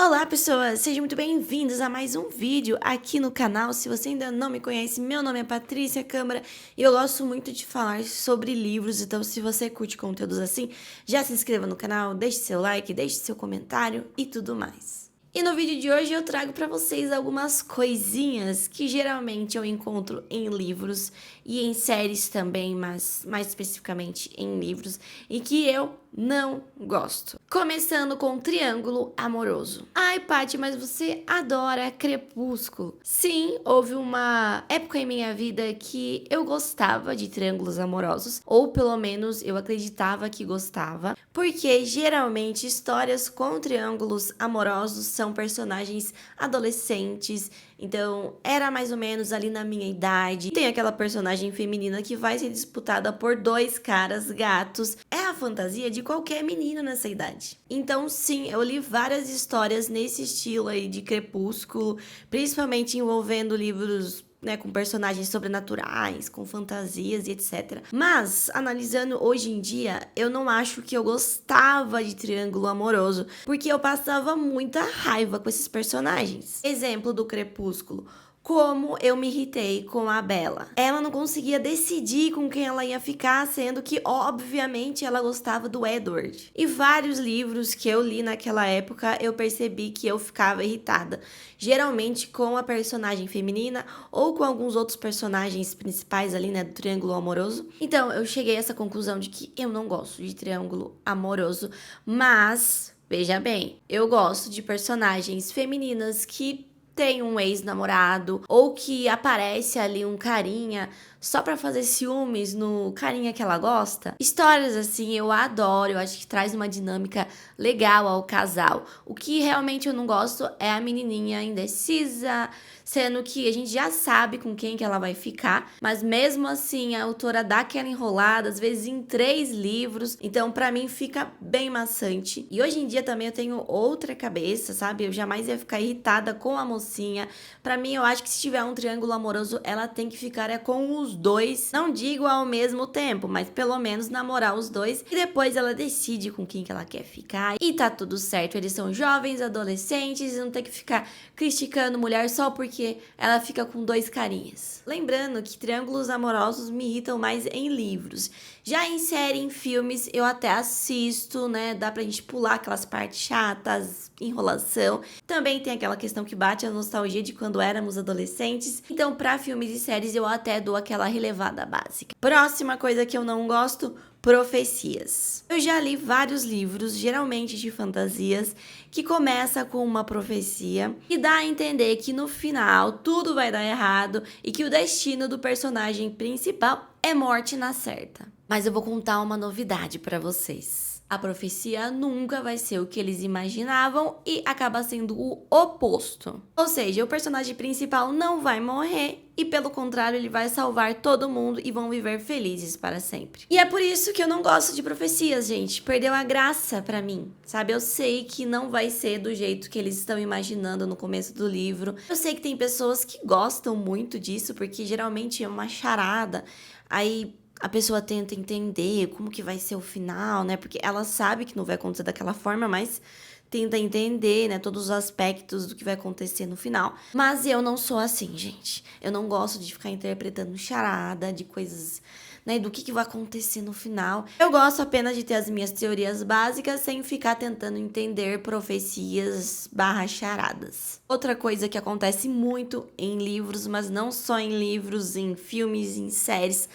Olá pessoas, sejam muito bem-vindos a mais um vídeo aqui no canal. Se você ainda não me conhece, meu nome é Patrícia Câmara e eu gosto muito de falar sobre livros, então se você curte conteúdos assim, já se inscreva no canal, deixe seu like, deixe seu comentário e tudo mais. E no vídeo de hoje eu trago para vocês algumas coisinhas que geralmente eu encontro em livros e em séries também, mas mais especificamente em livros, e que eu não gosto. Começando com Triângulo Amoroso. Ai, Paty, mas você adora Crepúsculo. Sim, houve uma época em minha vida que eu gostava de triângulos amorosos, ou pelo menos eu acreditava que gostava, porque geralmente histórias com triângulos amorosos são personagens adolescentes, então era mais ou menos ali na minha idade. Tem aquela personagem feminina que vai ser disputada por dois caras gatos. É a fantasia de qualquer menino nessa idade. Então sim, eu li várias histórias nesse estilo aí de Crepúsculo, principalmente envolvendo livros, né, com personagens sobrenaturais, com fantasias e etc. Mas, analisando hoje em dia, eu não acho que eu gostava de triângulo amoroso, porque eu passava muita raiva com esses personagens. Exemplo do Crepúsculo. Como eu me irritei com a Bella. Ela não conseguia decidir com quem ela ia ficar, sendo que, obviamente, ela gostava do Edward. E vários livros que eu li naquela época, eu percebi que eu ficava irritada. Geralmente com a personagem feminina ou com alguns outros personagens principais ali, né, do triângulo amoroso. Então, eu cheguei a essa conclusão de que eu não gosto de triângulo amoroso, mas, veja bem, eu gosto de personagens femininas que tem um ex-namorado ou que aparece ali um carinha só pra fazer ciúmes no carinha que ela gosta. Histórias assim eu adoro, eu acho que traz uma dinâmica legal ao casal. O que realmente eu não gosto é a menininha indecisa, sendo que a gente já sabe com quem que ela vai ficar, mas mesmo assim a autora dá aquela enrolada, às vezes em 3 livros, então pra mim fica bem maçante. E hoje em dia também eu tenho outra cabeça, sabe? Eu jamais ia ficar irritada com a mocinha. Pra mim eu acho que se tiver um triângulo amoroso, ela tem que ficar com os dois, não digo ao mesmo tempo, mas pelo menos namorar os dois, e depois ela decide com quem que ela quer ficar, e tá tudo certo. Eles são jovens, adolescentes, não tem que ficar criticando mulher só porque ela fica com 2 carinhas. Lembrando que triângulos amorosos me irritam mais em livros. Já em série, em filmes, eu até assisto, né? Dá pra gente pular aquelas partes chatas, enrolação. Também tem aquela questão que bate a nostalgia de quando éramos adolescentes. Então, pra filmes e séries, eu até dou aquela relevada básica. Próxima coisa que eu não gosto: profecias. Eu já li vários livros, geralmente de fantasias, que começa com uma profecia e dá a entender que no final tudo vai dar errado e que o destino do personagem principal é morte na certa. Mas eu vou contar uma novidade pra vocês. A profecia nunca vai ser o que eles imaginavam e acaba sendo o oposto. Ou seja, o personagem principal não vai morrer e, pelo contrário, ele vai salvar todo mundo e vão viver felizes para sempre. E é por isso que eu não gosto de profecias, gente. Perdeu a graça pra mim, sabe? Eu sei que não vai ser do jeito que eles estão imaginando no começo do livro. Eu sei que tem pessoas que gostam muito disso, porque geralmente é uma charada. Aí a pessoa tenta entender como que vai ser o final, né? Porque ela sabe que não vai acontecer daquela forma, mas tenta entender, né, todos os aspectos do que vai acontecer no final. Mas eu não sou assim, gente. Eu não gosto de ficar interpretando charada de coisas, né, do que vai acontecer no final. Eu gosto apenas de ter as minhas teorias básicas sem ficar tentando entender profecias / charadas. Outra coisa que acontece muito em livros, mas não só em livros, em filmes, em séries,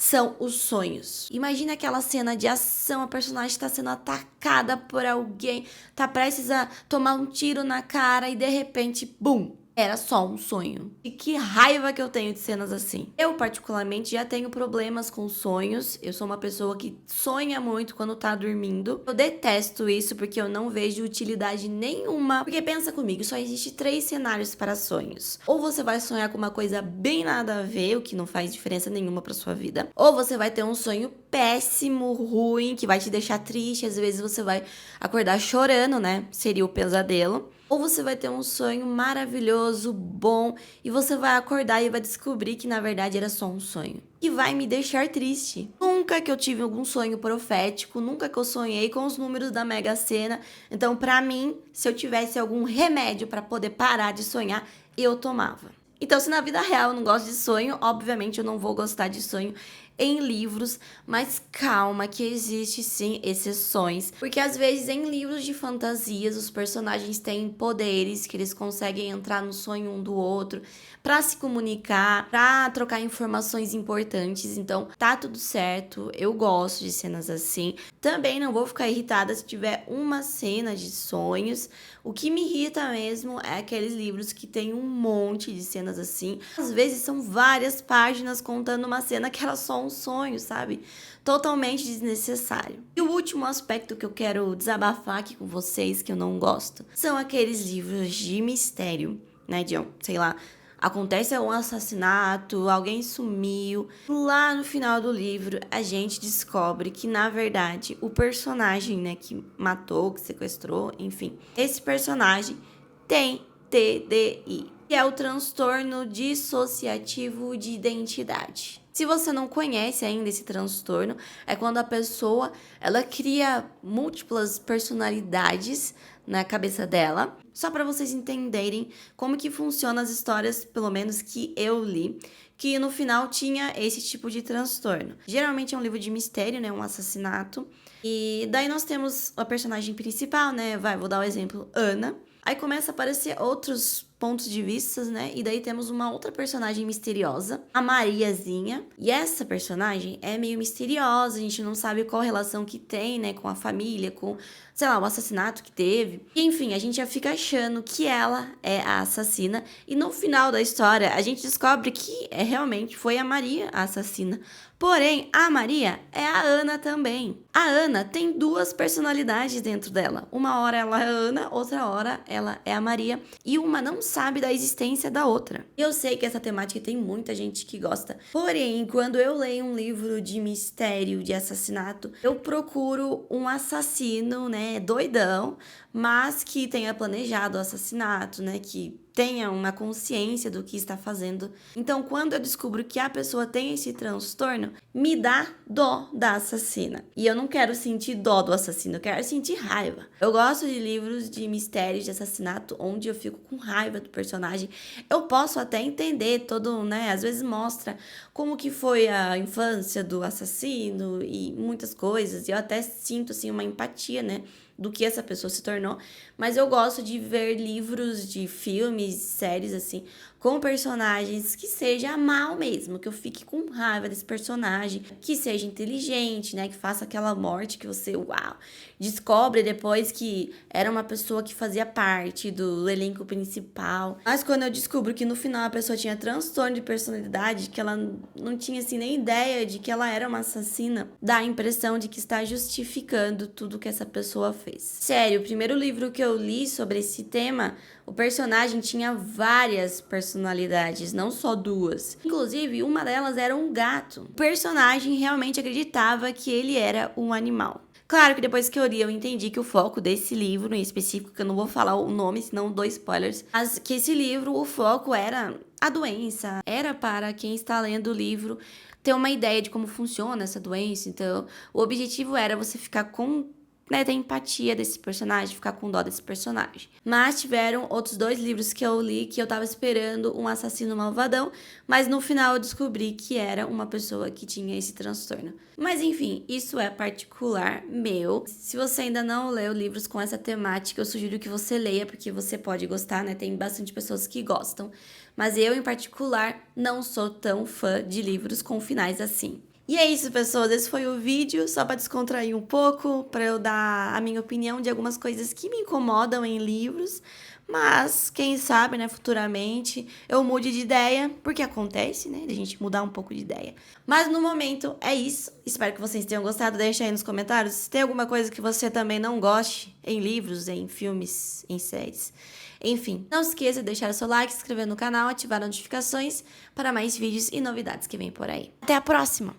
são os sonhos. Imagina aquela cena de ação, a personagem está sendo atacada por alguém, tá prestes a tomar um tiro na cara e de repente, bum! Era só um sonho. E que raiva que eu tenho de cenas assim. Eu, particularmente, já tenho problemas com sonhos. Eu sou uma pessoa que sonha muito quando tá dormindo. Eu detesto isso porque eu não vejo utilidade nenhuma. Porque pensa comigo, só existe 3 cenários para sonhos. Ou você vai sonhar com uma coisa bem nada a ver, o que não faz diferença nenhuma pra sua vida. Ou você vai ter um sonho péssimo, ruim, que vai te deixar triste. Às vezes você vai acordar chorando, né? Seria o pesadelo. ou você vai ter um sonho maravilhoso, bom, e você vai acordar e vai descobrir que na verdade era só um sonho. E vai me deixar triste. Nunca que eu tive algum sonho profético, nunca que eu sonhei com os números da Mega Sena. Então, pra mim, se eu tivesse algum remédio pra poder parar de sonhar, eu tomava. Então, se na vida real eu não gosto de sonho, obviamente eu não vou gostar de sonho em livros, mas calma que existe sim exceções, porque às vezes em livros de fantasias os personagens têm poderes que eles conseguem entrar no sonho um do outro para se comunicar, para trocar informações importantes. Então, tá tudo certo. Eu gosto de cenas assim. Também não vou ficar irritada se tiver uma cena de sonhos. O que me irrita mesmo é aqueles livros que tem um monte de cenas assim. Às vezes são várias páginas contando uma cena que era só um sonho, sabe? Totalmente desnecessário. E o último aspecto que eu quero desabafar aqui com vocês, que eu não gosto, são aqueles livros de mistério, né? De, sei lá, acontece um assassinato, alguém sumiu. Lá no final do livro, a gente descobre que, na verdade, o personagem, né, que matou, que sequestrou, enfim, esse personagem tem TDI, que é o transtorno dissociativo de identidade. Se você não conhece ainda esse transtorno, é quando a pessoa ela cria múltiplas personalidades na cabeça dela. Só para vocês entenderem como que funcionam as histórias, pelo menos que eu li, que no final tinha esse tipo de transtorno. Geralmente é um livro de mistério, né, um assassinato. E daí nós temos a personagem principal, né, vou dar o exemplo, Ana. Aí começa a aparecer outros pontos de vista, né? E daí temos uma outra personagem misteriosa, a Mariazinha. E essa personagem é meio misteriosa, a gente não sabe qual relação que tem, né, com a família, com, sei lá, o assassinato que teve. E, enfim, a gente já fica achando que ela é a assassina. E no final da história, a gente descobre que realmente foi a Maria a assassina. Porém, a Maria é a Ana também. A Ana tem duas personalidades dentro dela. Uma hora ela é a Ana, outra hora ela é a Maria. E uma não sabe da existência da outra. Eu sei que essa temática tem muita gente que gosta. Porém, quando eu leio um livro de mistério, de assassinato, eu procuro um assassino, né, doidão, mas que tenha planejado o assassinato, né, que tenha uma consciência do que está fazendo. Então, quando eu descubro que a pessoa tem esse transtorno, me dá dó da assassina. E eu não quero sentir dó do assassino, eu quero sentir raiva. Eu gosto de livros de mistérios, de assassinato, onde eu fico com raiva do personagem. Eu posso até entender todo, né, às vezes mostra como que foi a infância do assassino e muitas coisas. E eu até sinto, assim, uma empatia, né, do que essa pessoa se tornou, mas eu gosto de ver livros de filmes, séries assim, com personagens que seja mal mesmo, que eu fique com raiva desse personagem, que seja inteligente, né, que faça aquela morte que você, uau, descobre depois que era uma pessoa que fazia parte do elenco principal. Mas quando eu descubro que no final a pessoa tinha transtorno de personalidade, que ela não tinha assim nem ideia de que ela era uma assassina, dá a impressão de que está justificando tudo que essa pessoa fez. Sério, o primeiro livro que eu li sobre esse tema, o personagem tinha várias personalidades, não só duas. Inclusive, uma delas era um gato. O personagem realmente acreditava que ele era um animal. Claro que depois que eu li, eu entendi que o foco desse livro, em específico, que eu não vou falar o nome, senão dou spoilers, mas que esse livro, o foco era a doença. Era para quem está lendo o livro ter uma ideia de como funciona essa doença. Então, o objetivo era você ficar com, né, ter empatia desse personagem, ficar com dó desse personagem. Mas tiveram outros dois livros que eu li que eu tava esperando um assassino malvadão, mas no final eu descobri que era uma pessoa que tinha esse transtorno. Mas enfim, isso é particular meu. Se você ainda não leu livros com essa temática, eu sugiro que você leia, porque você pode gostar, né? Tem bastante pessoas que gostam. Mas eu, em particular, não sou tão fã de livros com finais assim. E é isso, pessoas. Esse foi o vídeo, só para descontrair um pouco, para eu dar a minha opinião de algumas coisas que me incomodam em livros. Mas, quem sabe, né, futuramente eu mude de ideia, porque acontece, né, de a gente mudar um pouco de ideia. Mas no momento é isso. Espero que vocês tenham gostado. Deixa aí nos comentários se tem alguma coisa que você também não goste em livros, em filmes, em séries. Enfim, não se esqueça de deixar o seu like, se inscrever no canal, ativar notificações para mais vídeos e novidades que vem por aí. Até a próxima!